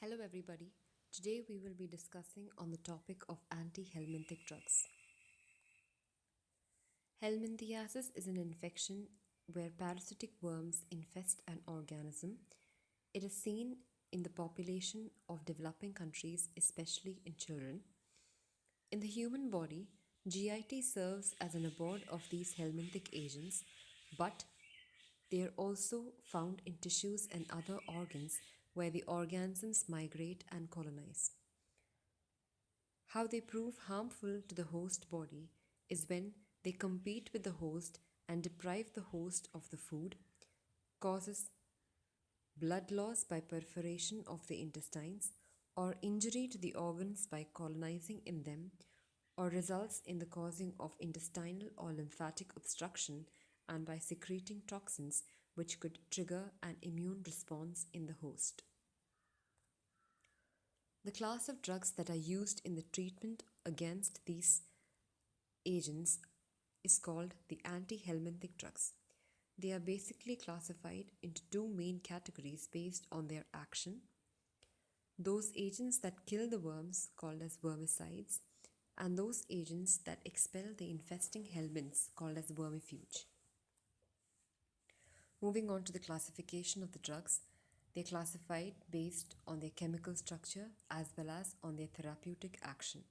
Hello everybody. Today we will be discussing on the topic of antihelminthic drugs. Helminthiasis is an infection where parasitic worms infest an organism. It is seen in the population of developing countries, especially in children. In the human body, GIT serves as an abode of these helminthic agents, but they are also found in tissues and other organs where the organisms migrate and colonize. How they prove harmful to the host body is when they compete with the host and deprive the host of the food, causes blood loss by perforation of the intestines, or injury to the organs by colonizing in them, or results in the causing of intestinal or lymphatic obstruction and by secreting toxins which could trigger an immune response in the host. The class of drugs that are used in the treatment against these agents is called the antihelminthic drugs. They are basically classified into two main categories based on their action. Those agents that kill the worms, called as vermicides, and those agents that expel the infesting helminths, called as vermifuge. Moving on to the classification of the drugs, they are classified based on their chemical structure as well as on their therapeutic action.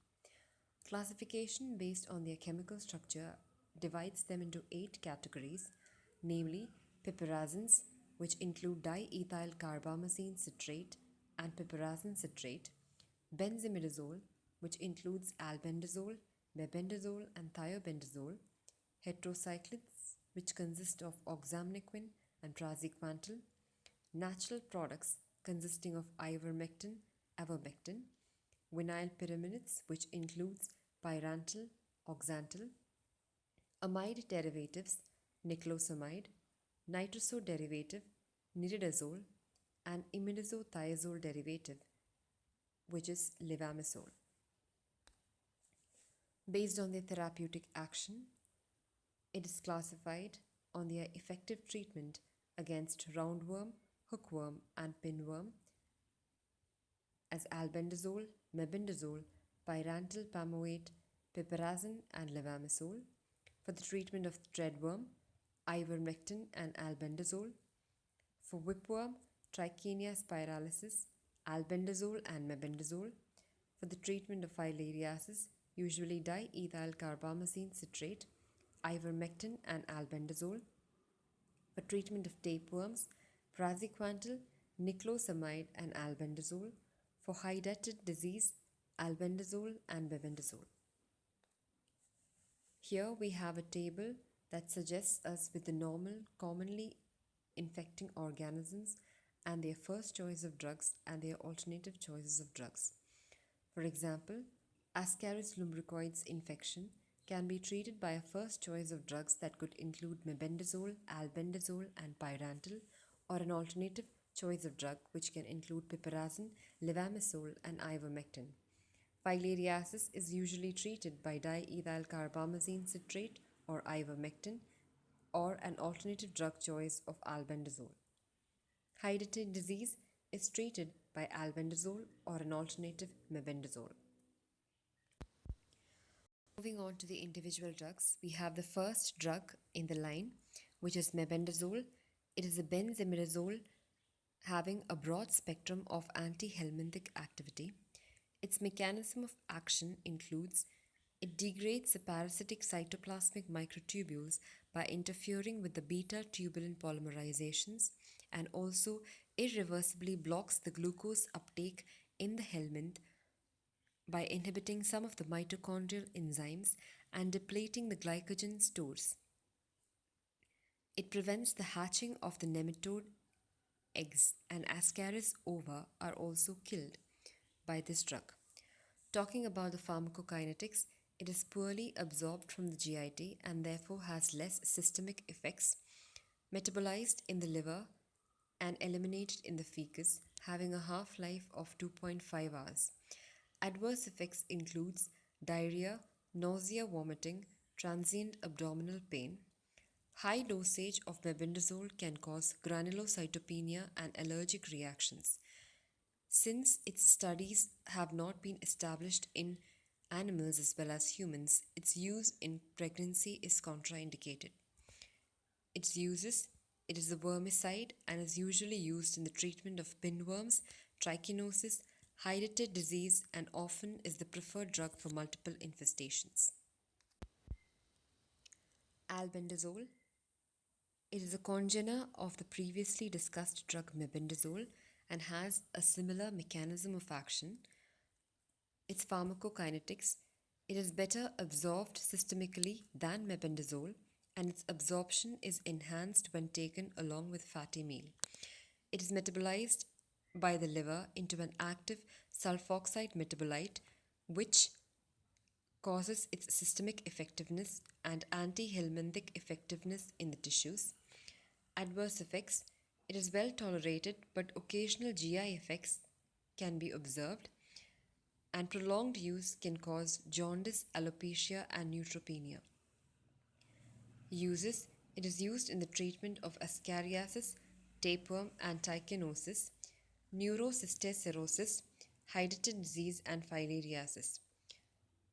Classification based on their chemical structure divides them into 8 categories, namely piperazines, which include diethyl carbamazine citrate and piperazine citrate, benzimidazole, which includes albendazole, mebendazole, and thiobendazole, heterocyclides, which consist of oxamniquin and praziquantel, natural products consisting of ivermectin, avermectin, vinyl pyrimidids, which includes pyrantel, oxantel, amide derivatives, niclosamide, nitroso derivative, nitidazole, and imidazothiazole derivative, which is levamisole. Based on their therapeutic action, it is classified on their effective treatment against roundworm, hookworm, and pinworm as albendazole, mebendazole, pyrantel pamoate, piperazine, and levamisole. For the treatment of threadworm, ivermectin and albendazole. For whipworm, Trichinella spiralis, albendazole and mebendazole. For the treatment of filariasis, usually diethyl carbamazine citrate, ivermectin and albendazole. For treatment of tapeworms, praziquantel, niclosamide and albendazole. For hydatid disease, albendazole and mebendazole. Here we have a table that suggests us with the normal, commonly infecting organisms and their first choice of drugs and their alternative choices of drugs. For example, Ascaris lumbricoides infection can be treated by a first choice of drugs that could include mebendazole, albendazole, and pyrantel, or an alternative choice of drug which can include piperazine, levamisole, and ivermectin. Filariasis is usually treated by diethyl carbamazine citrate or ivermectin, or an alternative drug choice of albendazole. Hydatid disease is treated by albendazole or an alternative mebendazole. Moving on to the individual drugs, we have the first drug in the line, which is mebendazole. It is a benzimidazole having a broad spectrum of antihelminthic activity. Its mechanism of action includes it degrades the parasitic cytoplasmic microtubules by interfering with the beta tubulin polymerizations and also irreversibly blocks the glucose uptake in the helminth by inhibiting some of the mitochondrial enzymes and depleting the glycogen stores. It prevents the hatching of the nematode eggs, and Ascaris ova are also killed by this drug. Talking about the pharmacokinetics, it is poorly absorbed from the GIT and therefore has less systemic effects, metabolized in the liver and eliminated in the fecus, having a half-life of 2.5 hours. Adverse effects includes diarrhea, nausea, vomiting, transient abdominal pain. High dosage of mebendazole can cause granulocytopenia and allergic reactions. Since its studies have not been established in animals as well as humans, its use in pregnancy is contraindicated. Its uses it is a vermicide and is usually used in the treatment of pinworms, trichinosis, hydatid disease, and often is the preferred drug for multiple infestations. Albendazole. It is a congener of the previously discussed drug mebendazole and has a similar mechanism of action. Its pharmacokinetics, it is better absorbed systemically than mebendazole and its absorption is enhanced when taken along with fatty meal. It is metabolized by the liver into an active sulfoxide metabolite which causes its systemic effectiveness and antihelminthic effectiveness in the tissues. Adverse effects, it is well tolerated but occasional GI effects can be observed and prolonged use can cause jaundice, alopecia, and neutropenia. Uses it is used in the treatment of ascariasis, tapeworm, and trichinosis, neurocysticercosis, hydatid disease, and filariasis.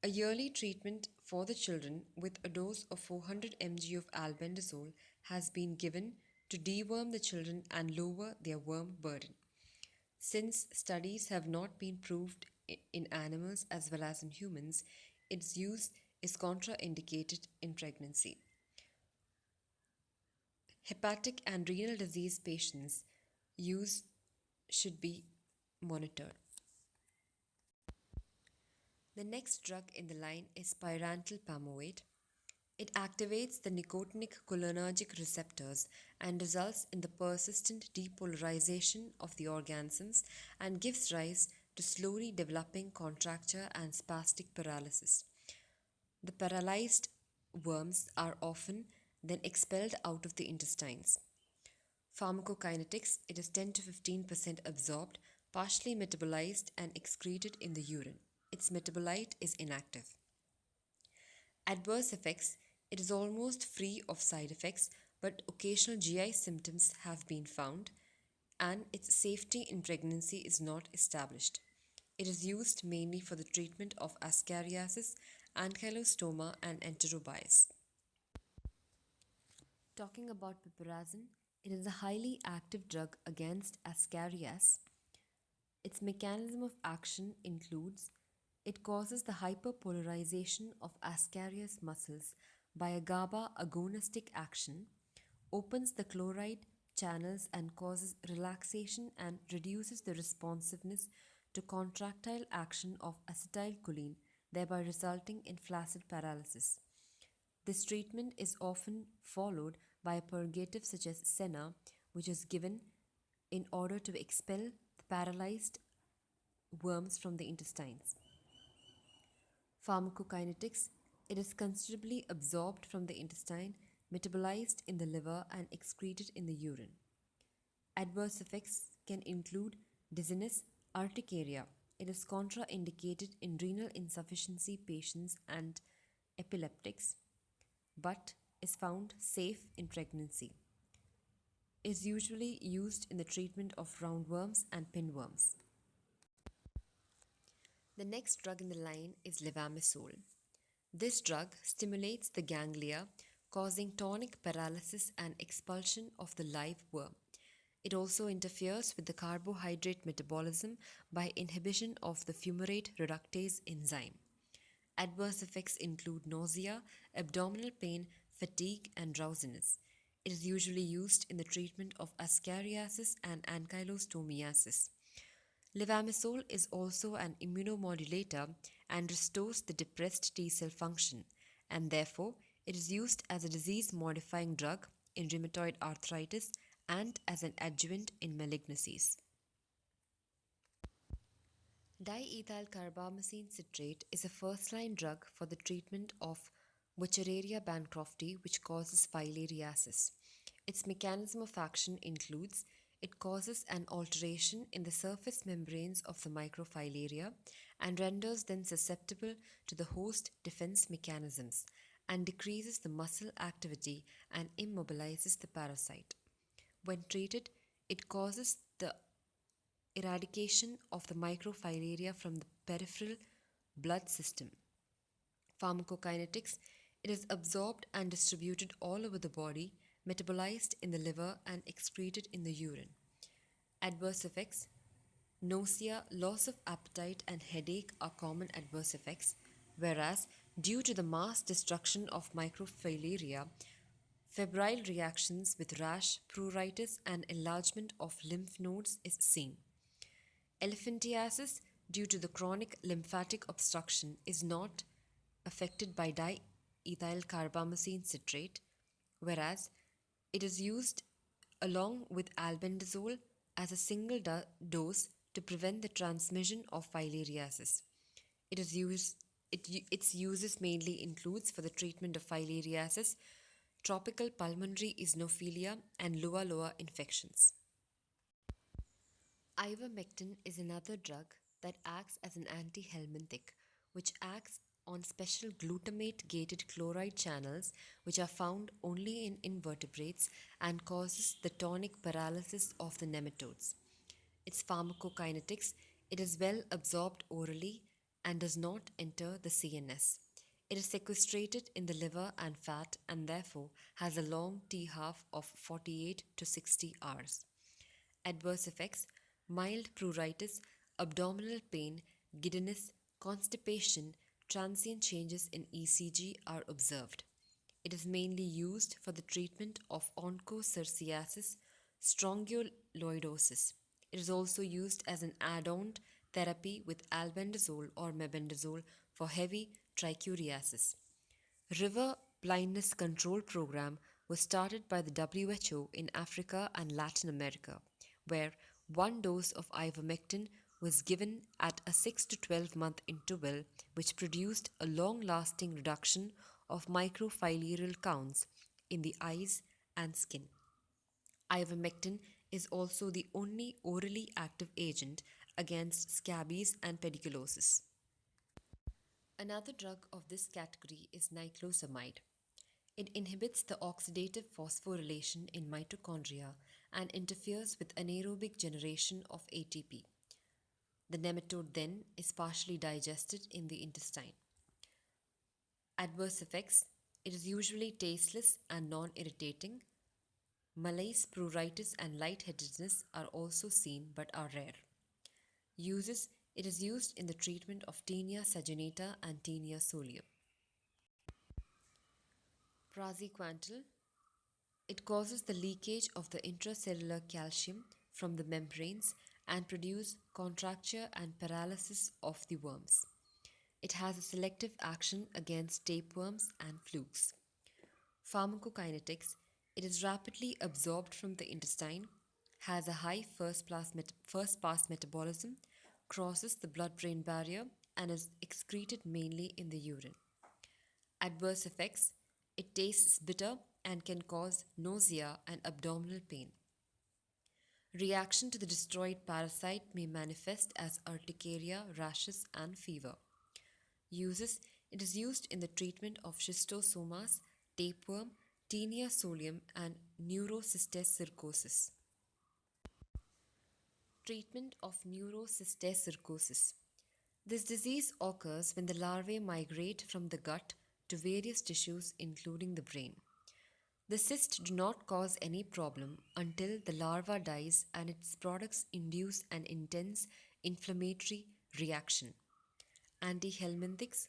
A yearly treatment for the children with a dose of 400 mg of albendazole has been given to deworm the children and lower their worm burden. Since studies have not been proved in animals as well as in humans, its use is contraindicated in pregnancy. Hepatic and renal disease patients' use should be monitored. The next drug in the line is pyrantel pamoate. It activates the nicotinic cholinergic receptors and results in the persistent depolarization of the organisms and gives rise to slowly developing contracture and spastic paralysis. The paralyzed worms are often then expelled out of the intestines. Pharmacokinetics, it is 10 to 15% absorbed, partially metabolized, and excreted in the urine. Its metabolite is inactive. Adverse effects, it is almost free of side effects, but occasional GI symptoms have been found, and its safety in pregnancy is not established. It is used mainly for the treatment of ascariasis, ankylostoma, and enterobius. Talking about piperazine, it is a highly active drug against ascarias. Its mechanism of action includes it causes the hyperpolarization of ascarias muscles by a GABA agonistic action, opens the chloride channels and causes relaxation and reduces the responsiveness to contractile action of acetylcholine, thereby resulting in flaccid paralysis. This treatment is often followed by a purgative such as senna, which is given in order to expel the paralyzed worms from the intestines. Pharmacokinetics, it is considerably absorbed from the intestine, metabolized in the liver, and excreted in the urine. Adverse effects can include dizziness, urticaria. It is contraindicated in renal insufficiency patients and epileptics, but is found safe in pregnancy. Is usually used in the treatment of roundworms and pinworms. The next drug in the line is levamisole. This drug stimulates the ganglia, causing tonic paralysis and expulsion of the live worm. It also interferes with the carbohydrate metabolism by inhibition of the fumarate reductase enzyme. Adverse effects include nausea, abdominal pain, fatigue, and drowsiness. It is usually used in the treatment of ascariasis and ankylostomiasis. Levamisole is also an immunomodulator and restores the depressed T cell function, and therefore it is used as a disease-modifying drug in rheumatoid arthritis and as an adjuvant in malignancies. Diethylcarbamazine citrate is a first-line drug for the treatment of Wuchereria bancrofti, which causes filariasis. Its mechanism of action includes it causes an alteration in the surface membranes of the microfilaria and renders them susceptible to the host defense mechanisms and decreases the muscle activity and immobilizes the parasite. When treated, it causes the eradication of the microfilaria from the peripheral blood system. Pharmacokinetics, it is absorbed and distributed all over the body, metabolized in the liver, and excreted in the urine. Adverse effects, nausea, loss of appetite, and headache are common adverse effects, whereas, due to the mass destruction of microfilaria, febrile reactions with rash, pruritus, and enlargement of lymph nodes is seen. Elephantiasis, due to the chronic lymphatic obstruction, is not affected by diethyl carbamazine citrate, whereas it is used along with albendazole as a single dose to prevent the transmission of filariasis. It is used, its uses mainly includes for the treatment of filariasis, tropical pulmonary eosinophilia, and loa infections. Ivermectin is another drug that acts as an antihelminthic, which acts on special glutamate gated chloride channels which are found only in invertebrates and causes the tonic paralysis of the nematodes. Its pharmacokinetics, it is well absorbed orally and does not enter the CNS. It is sequestrated in the liver and fat and therefore has a long T half of 48 to 60 hours. Adverse effects, mild pruritus, abdominal pain, giddiness, constipation, transient changes in ECG are observed. It is mainly used for the treatment of onchocerciasis, strongyloidosis. It is also used as an add-on therapy with albendazole or mebendazole for heavy trichuriasis. River Blindness Control Program was started by the WHO in Africa and Latin America, where one dose of ivermectin was given at a 6 to 12 month interval, which produced a long lasting reduction of microfilarial counts in the eyes and skin. Ivermectin is also the only orally active agent against scabies and pediculosis. Another drug of this category is niclosamide. It inhibits the oxidative phosphorylation in mitochondria and interferes with anaerobic generation of ATP. The nematode then is partially digested in the intestine. Adverse effects, it is usually tasteless and non irritating. Malaise, pruritus, and lightheadedness are also seen but are rare. Uses, it is used in the treatment of tinea saginata and tinea solium. Praziquantel, it causes the leakage of the intracellular calcium from the membranes and produce contracture and paralysis of the worms. It has a selective action against tapeworms and flukes. Pharmacokinetics, it is rapidly absorbed from the intestine, has a high first-pass metabolism, crosses the blood-brain barrier, and is excreted mainly in the urine. Adverse effects, it tastes bitter and can cause nausea and abdominal pain. Reaction to the destroyed parasite may manifest as urticaria, rashes, and fever. Uses, it is used in the treatment of schistosomas, tapeworm, tinea solium, and neurocysticercosis. Treatment of neurocysticercosis. This disease occurs when the larvae migrate from the gut to various tissues, including the brain. The cysts do not cause any problem until the larva dies and its products induce an intense inflammatory reaction. Antihelminthics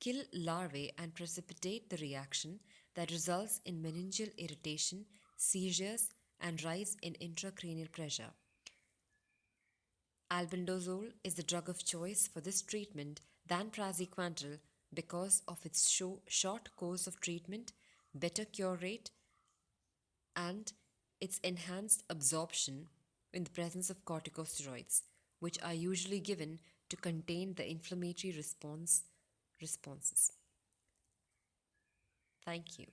kill larvae and precipitate the reaction that results in meningeal irritation, seizures, and rise in intracranial pressure. Albendazole is the drug of choice for this treatment than praziquantel because of its short course of treatment, better cure rate, and its enhanced absorption in the presence of corticosteroids, which are usually given to contain the inflammatory responses. Thank you.